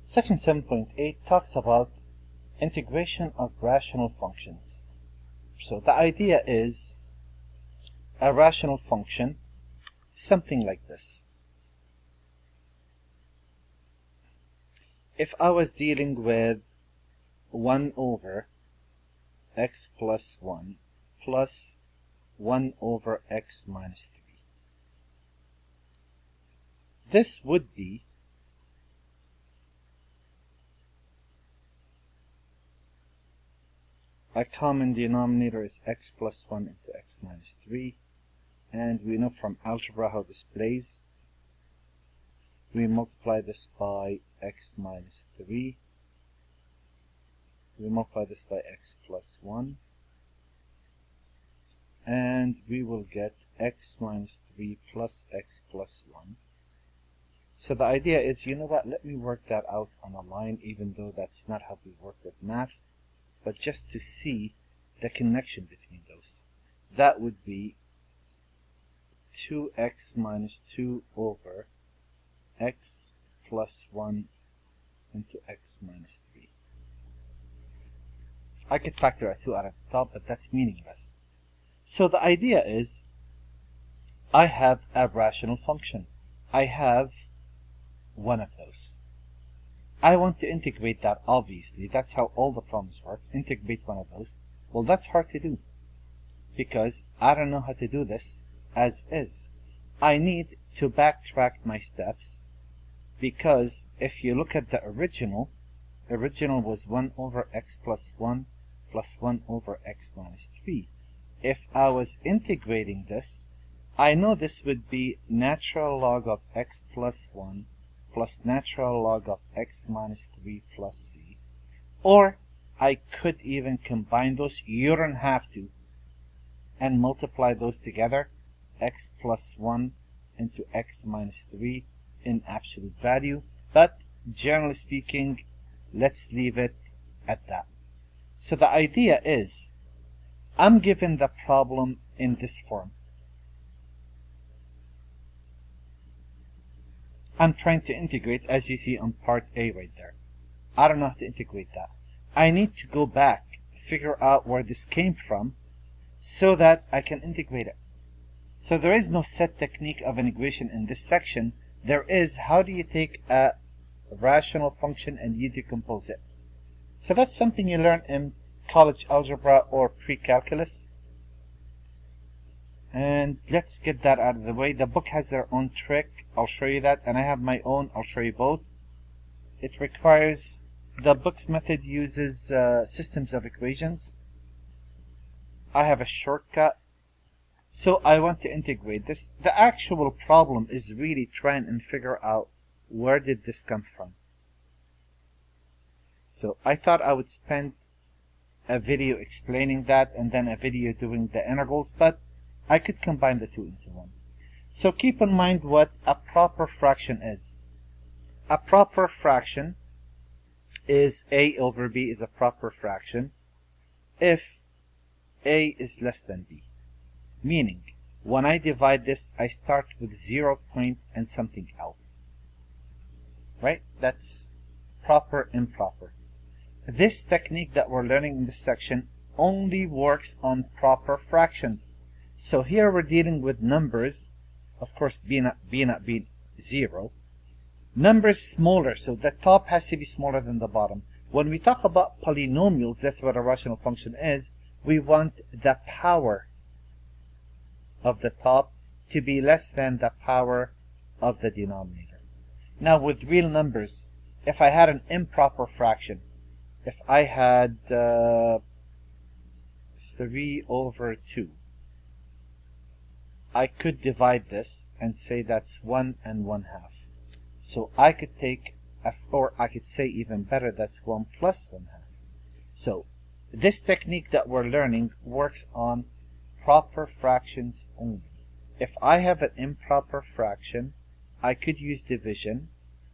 Section 7.8 talks about integration of rational functions. So the idea is a rational function, something like this. If I was dealing with 1 over x plus 1 plus 1 over x minus 3, this would be a common denominator is x plus 1 into x minus 3, and we know from algebra how this plays. We multiply this by x minus 3, we multiply this by x plus 1, and we will get x minus 3 plus x plus 1. So the idea is, you know what, let me work that out on a line, even though that's not how we work with math, but just to see the connection between those. That would be 2x minus 2 over x plus 1 into x minus 3. I could factor a 2 out at the top, but that's meaningless. So the idea is, I have a rational function. I have one of those. I want to integrate that, obviously. That's how all the problems work. Integrate one of those. Well, that's hard to do, because I don't know how to do this as is. I need to backtrack my steps, because if you look at the original was 1 over x plus 1 plus 1 over x minus 3. If I was integrating this, I know this would be natural log of x plus 1 plus natural log of x minus 3 plus c. Or I could even combine those. You don't have to. And multiply those together. X plus 1 into x minus 3 in absolute value. But generally speaking, let's leave it at that. So the idea is, I'm given the problem in this form. I'm trying to integrate, as you see on part A right there. I don't know how to integrate that. I need to go back, figure out where this came from, so that I can integrate it. So there is no set technique of integration in this section. There is, how do you take a rational function and you decompose it? So that's something you learn in college algebra or pre-calculus. And let's get that out of the way. The book has their own trick. I'll show you that. And I have my own. I'll show you both. It requires, the book's method uses systems of equations. I have a shortcut. So I want to integrate this. The actual problem is really trying and figure out, where did this come from? So I thought I would spend a video explaining that and then a video doing the integrals, but I could combine the two into one. So keep in mind what a proper fraction is. A proper fraction is a over b is a proper fraction if a is less than b. Meaning, when I divide this, I start with 0 point and something else. Right? That's proper, improper. This technique that we're learning in this section only works on proper fractions. So here we're dealing with numbers, of course b not being 0. Numbers smaller, so the top has to be smaller than the bottom. When we talk about polynomials, that's what a rational function is. We want the power of the top to be less than the power of the denominator. Now with real numbers, if I had an improper fraction, if I had 3 over 2, I could divide this and say that's 1 and 1/2. So I could take, or I could say even better, that's 1 plus 1/2. So this technique that we're learning works on proper fractions only. If I have an improper fraction, I could use division,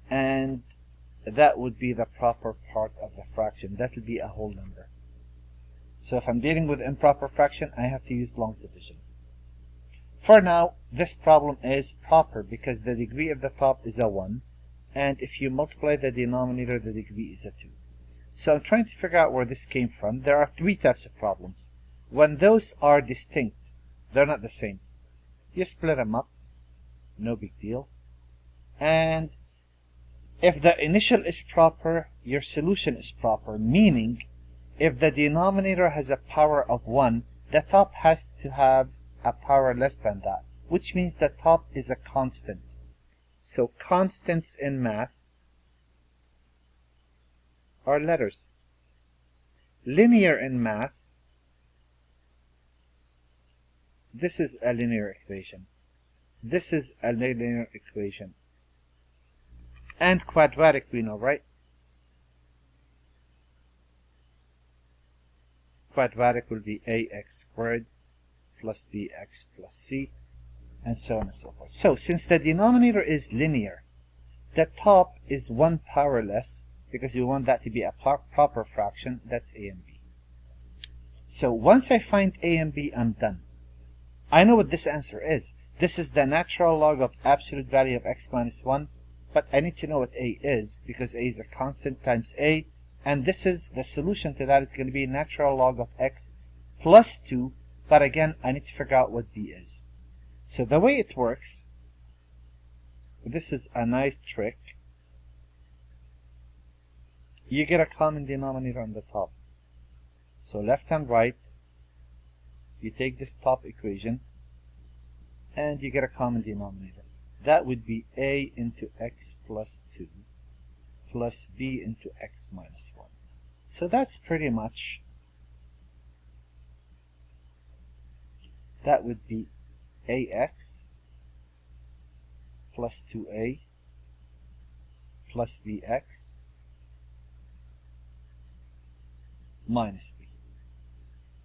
and that would be the proper part of the fraction. That would be a whole number. So if I'm dealing with improper fraction, I have to use long division. For now, this problem is proper because the degree of the top is a 1 and if you multiply the denominator, the degree is a 2. So I'm trying to figure out where this came from. There are 3 types of problems. When those are distinct, they're not the same, you split them up, no big deal. And if the initial is proper, your solution is proper, meaning if the denominator has a power of 1, the top has to have a power less than that, which means the top is a constant. So constants in math are letters. Linear in math, this is a linear equation. This is a linear equation. And quadratic we know, right? Quadratic will be ax squared plus bx plus c, and so on and so forth. So since the denominator is linear, the top is 1 power less, because we want that to be a proper fraction. That's a and b. So once I find a and b, I'm done. I know what this answer is. This is the natural log of absolute value of x minus 1, but I need to know what a is, because a is a constant times a, and this is the solution to that is going to be natural log of x plus 2, but again, I need to figure out what b is. So the way it works, this is a nice trick. You get a common denominator on the top. So left and right, you take this top equation, and you get a common denominator. That would be a into x plus 2 plus b into x minus 1. So that's pretty much, that would be ax plus 2a plus bx minus b.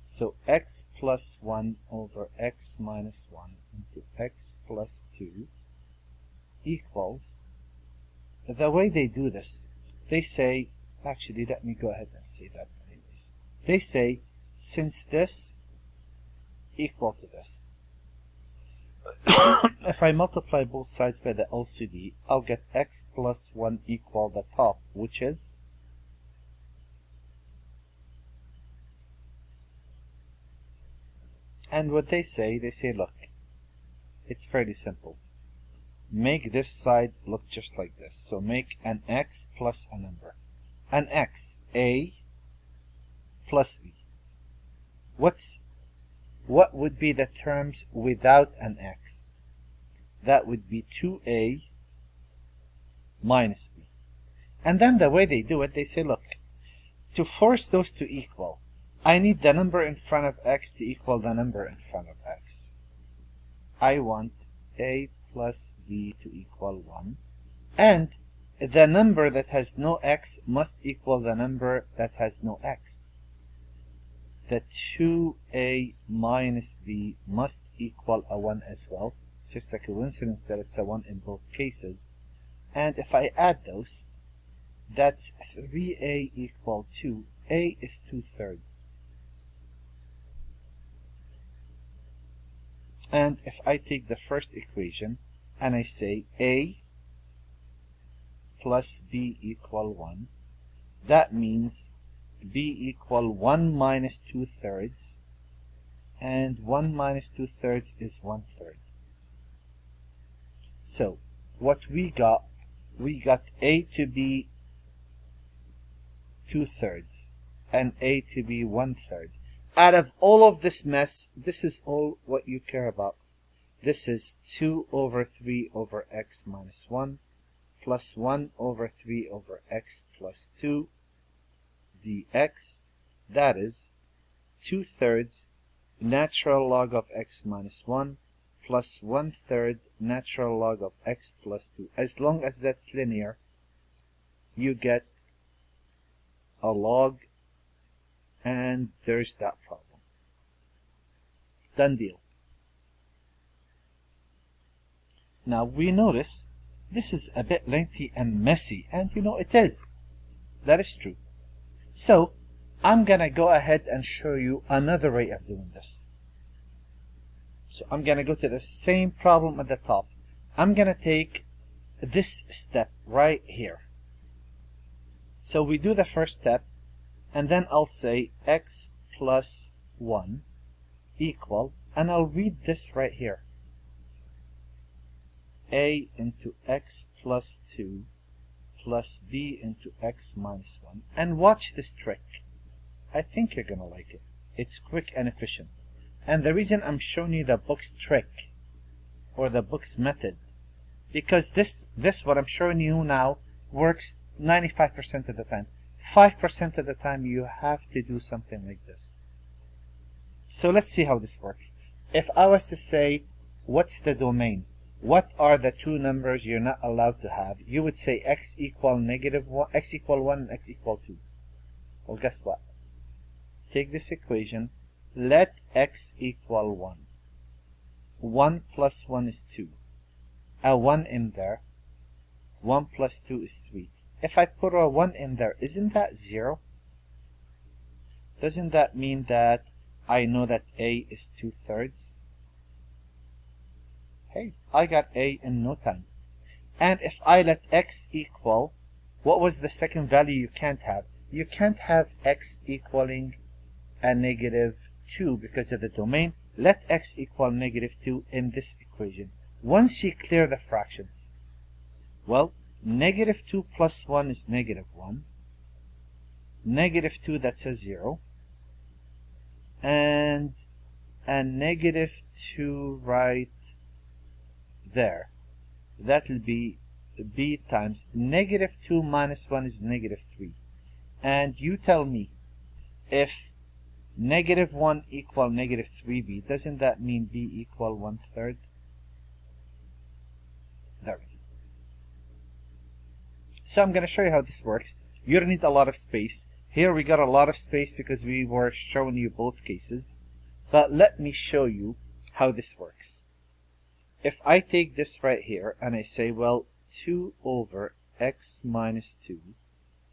So x plus 1 over x minus 1 into x plus 2 equals, the way they do this, they say, actually let me go ahead and say that anyways. They say, since this equal to this, if I multiply both sides by the LCD, I'll get x plus 1 equal the top, which is and what they say, look, it's fairly simple. Make this side look just like this. So make an x plus a number. An x, a plus b. What would be the terms without an x? That would be 2a minus b. And then the way they do it, they say, look, to force those to equal, I need the number in front of x to equal the number in front of x. I want a plus b to equal 1, and the number that has no x must equal the number that has no x. The 2a minus b must equal a 1 as well, just a coincidence that it's a 1 in both cases. And if I add those, that's 3a equal 2. A is 2/3. And if I take the first equation and I say a plus b equal 1, that means b equal 1 minus 2/3, and 1 minus 2/3 is 1/3. So what we got a to be 2/3 and a to be 1/3. Out of all of this mess, this is all what you care about. This is 2 over 3 over x minus 1 plus 1 over 3 over x plus 2 dx. That is 2/3 natural log of x minus 1 plus 1/3 natural log of x plus 2. As long as that's linear, you get a log, and there's that problem. Done deal. Now we notice this is a bit lengthy and messy, and you know it is. That is true. So I'm gonna go ahead and show you another way of doing this. So I'm gonna go to the same problem at the top. I'm gonna take this step right here. So we do the first step, and then I'll say x plus 1 equal, and I'll read this right here, a into x plus 2 plus b into x minus 1. And watch this trick. I think you're gonna like it. It's quick and efficient. And the reason I'm showing you the book's trick, or the book's method, because this what I'm showing you now works 95% of the time. 5% of the time you have to do something like this. So let's see how this works. If I was to say, what's the domain? What are the two numbers you're not allowed to have? You would say x equal negative 1, x equal 1, and x equal 2. Well, guess what? Take this equation, let x equal 1. 1 plus 1 is 2. A 1 in there. 1 plus 2 is 3. If I put a 1 in there, isn't that 0? Doesn't that mean that I know that a is 2/3? Hey, I got a in no time. And if I let x equal, what was the second value you can't have? You can't have x equaling a negative 2 because of the domain. Let x equal negative 2 in this equation. Once you clear the fractions, well, negative 2 plus 1 is negative 1. Negative 2, that's a 0. And a negative 2 right there. That'll be b times negative 2 minus 1 is negative 3. And you tell me, if negative 1 equal negative 3b, doesn't that mean b equal 1/3? There it is. So I'm going to show you how this works. You don't need a lot of space. Here we got a lot of space because we were showing you both cases. But let me show you how this works. If I take this right here and I say, well, 2 over x minus 2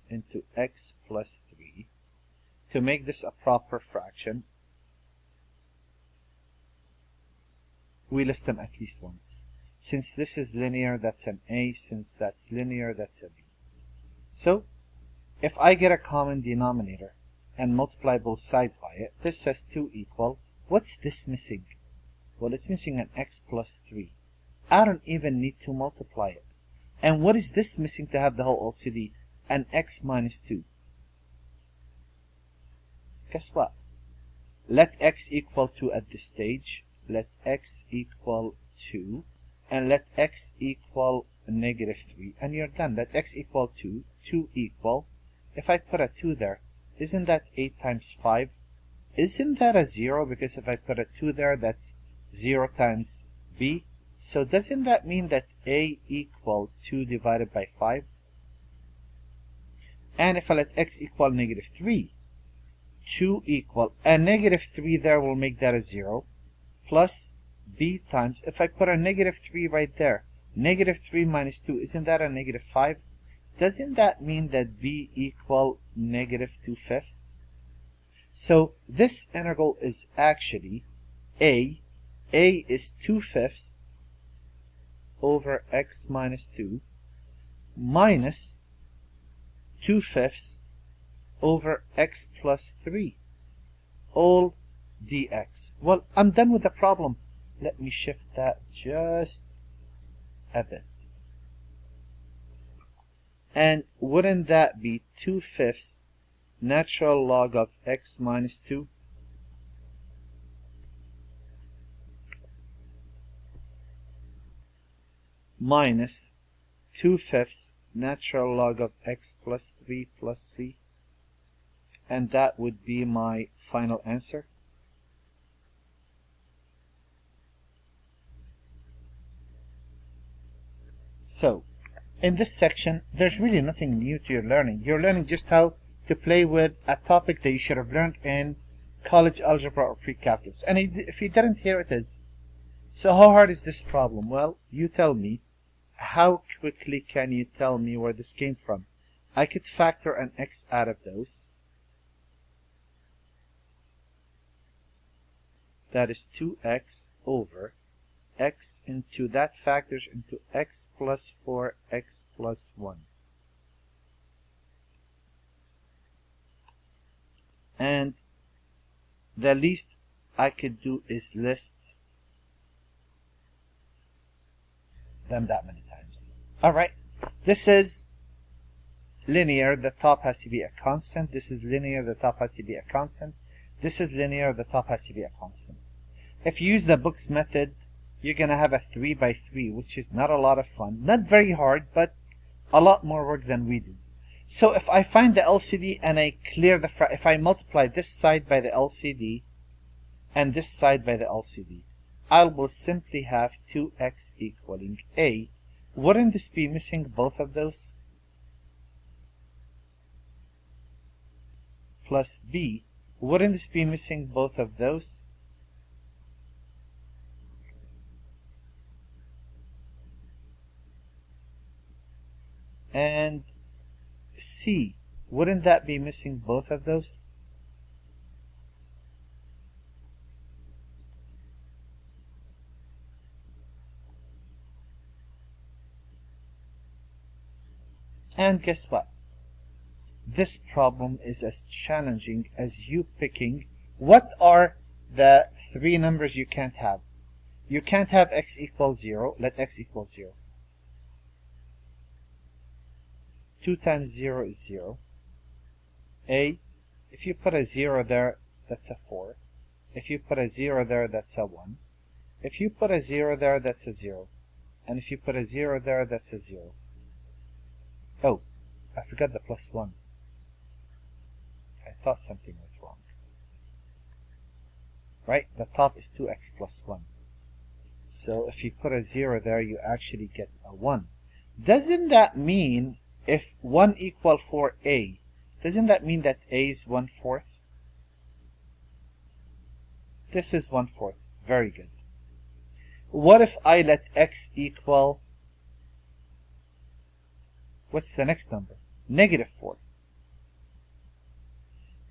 into x plus 3, to make this a proper fraction, we list them at least once. Since this is linear, that's an a. Since that's linear, that's a b. So, if I get a common denominator and multiply both sides by it, this says 2 equal, what's this missing? Well, it's missing an x plus 3. I don't even need to multiply it. And what is this missing to have the whole LCD? An x minus 2. Guess what? Let x equal 2 at this stage. Let x equal 2. And let x equal negative 3. And you're done. Let x equal 2. 2 equal. If I put a 2 there, isn't that 8 times 5? Isn't that a 0? Because if I put a 2 there, that's 0 times b. So doesn't that mean that a equal 2 divided by 5? And if I let x equal negative 3, 2 equal, a negative 3 there will make that a 0, plus b times, if I put a negative 3 right there, negative 3 minus 2, isn't that a negative 5? Doesn't that mean that b equal negative 2/5? So this integral is actually a is 2/5 over x minus 2 minus 2/5 over x plus 3, all dx. Well, I'm done with the problem. Let me shift that just a bit. And wouldn't that be 2/5 natural log of x minus 2? Minus 2/5 natural log of x plus 3 plus c. And that would be my final answer. So, in this section, there's really nothing new to your learning. You're learning just how to play with a topic that you should have learned in college algebra or pre-calculus. And if you didn't, here it is. So how hard is this problem? Well, you tell me. How quickly can you tell me where this came from? I could factor an x out of those. That is 2x over x into that factors into x plus 4, x plus 1. And the least I could do is list them that many times. Alright, this is linear, the top has to be a constant. This is linear, the top has to be a constant. This is linear, the top has to be a constant. If you use the books method, you're going to have a 3 by 3, which is not a lot of fun. Not very hard, but a lot more work than we do. So if I find the LCD and I clear the if I multiply this side by the LCD and this side by the LCD, I will simply have 2x equaling a. Wouldn't this be missing both of those? Plus b. Wouldn't this be missing both of those? And c. Wouldn't that be missing both of those? And guess what? This problem is as challenging as you picking what are the 3 numbers you can't have. You can't have x equals 0. Let x equal 0. 2 times 0 is 0. A, if you put a 0 there, that's a 4. If you put a 0 there, that's a 1. If you put a 0 there, that's a 0. And if you put a 0 there, that's a 0. Oh, I forgot the plus 1. I thought something was wrong. Right? The top is 2x plus 1. So if you put a 0 there, you actually get a 1. Doesn't that mean if 1 equal 4a, doesn't that mean that a is 1/4? This is 1/4. Very good. What if I let x equal, what's the next number? -4.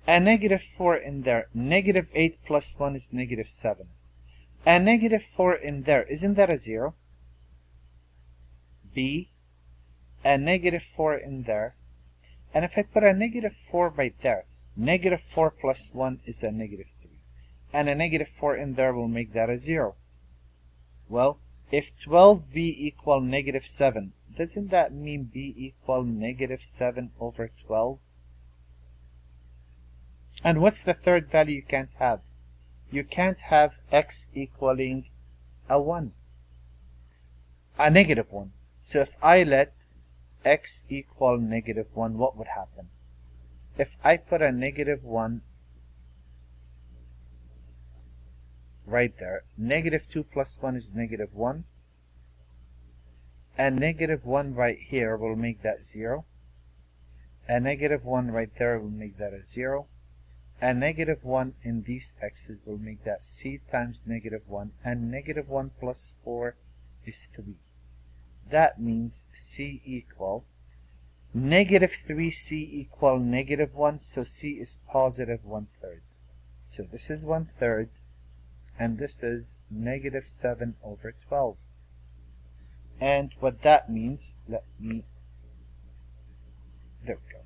A -4 in there. -8 plus 1 is -7. A -4 in there. Isn't that a 0? B. A -4 in there. And if I put a -4 right there, -4 plus 1 is a -3. And a -4 in there will make that a 0. Well, if 12b equal -7, doesn't that mean b equal -7 over 12? And what's the third value you can't have? You can't have x equaling a 1. A -1. So if I let x equal -1, what would happen? If I put a -1 right there, -2 plus 1 is -1, and -1 right here will make that 0, a -1 right there will make that a 0, a -1 in these x's will make that c times -1, and -1 plus 4 is 3. That means c equal -3c equal -1, so c is positive 1/3. So this is 1/3, and this is -7 over 12. And what that means, there we go.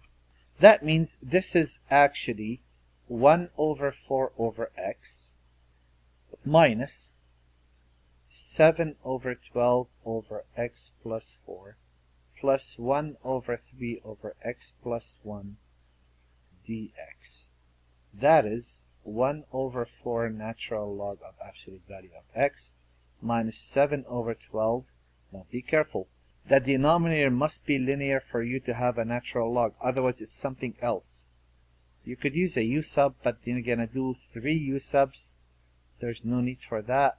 That means this is actually 1 over 4 over x minus 7 over 12 over x plus 4 plus 1 over 3 over x plus 1 dx. That is 1 over 4 natural log of absolute value of x minus 7 over 12. Now be careful. The denominator must be linear for you to have a natural log. Otherwise it's something else. You could use a u sub, but you're going to do 3 u subs. There's no need for that.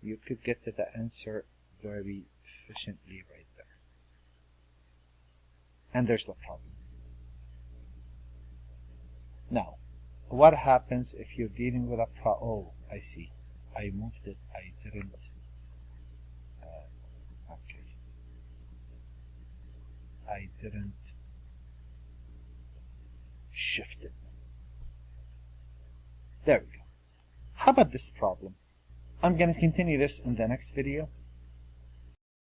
You could get to the answer very efficiently right there. And there's the problem. Now, what happens if you're dealing with a oh, I see. I moved it. I didn't. Okay. I didn't shift it. There we go. How about this problem? I'm going to continue this in the next video.